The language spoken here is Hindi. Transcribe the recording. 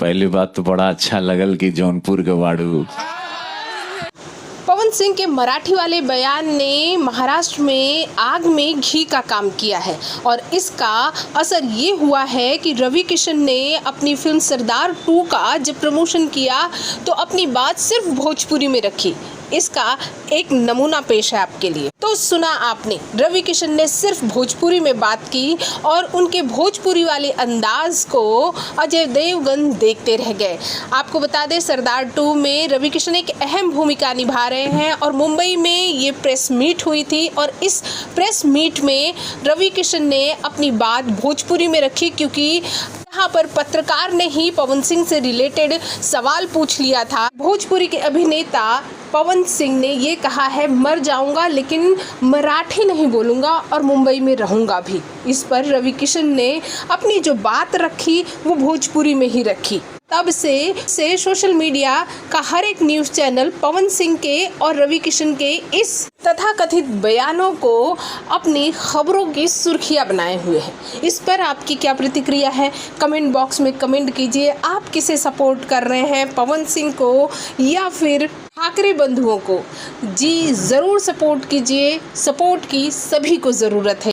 पहली बात तो बड़ा अच्छा लगल कि जौनपुर के बाड़ू। पवन सिंह के मराठी वाले बयान ने महाराष्ट्र में आग में घी का काम किया है और इसका असर ये हुआ है कि रवि किशन ने अपनी फिल्म सरदार 2 का जब प्रमोशन किया तो अपनी बात सिर्फ भोजपुरी में रखी। इसका एक नमूना पेश है आपके लिए। तो सुना आपने, रवि किशन ने सिर्फ भोजपुरी में बात की और उनके भोजपुरी वाले अंदाज को अजय देवगन देखते रह गए। आपको बता दें, सरदार 2 में रवि किशन एक अहम भूमिका निभा रहे हैं और मुंबई में ये प्रेस मीट हुई थी और इस प्रेस मीट में रवि किशन ने अपनी बात भोजपुरी में रखी, क्योंकि यहाँ पर पत्रकार ने ही पवन सिंह से रिलेटेड सवाल पूछ लिया था। भोजपुरी के अभिनेता पवन सिंह ने ये कहा है, मर जाऊंगा लेकिन मराठी नहीं बोलूंगा और मुंबई में रहूंगा भी। इस पर रवि किशन ने अपनी जो बात रखी वो भोजपुरी में ही रखी। तब से सोशल मीडिया का हर एक न्यूज़ चैनल पवन सिंह के और रवि किशन के इस तथाकथित बयानों को अपनी खबरों की सुर्खियां बनाए हुए हैं। इस पर आपकी क्या प्रतिक्रिया है? कमेंट बॉक्स में कमेंट कीजिए। आप किसे सपोर्ट कर रहे हैं, पवन सिंह को या फिर ठाकरे बंधुओं को? जी ज़रूर सपोर्ट कीजिए। सपोर्ट की सभी को ज़रूरत है।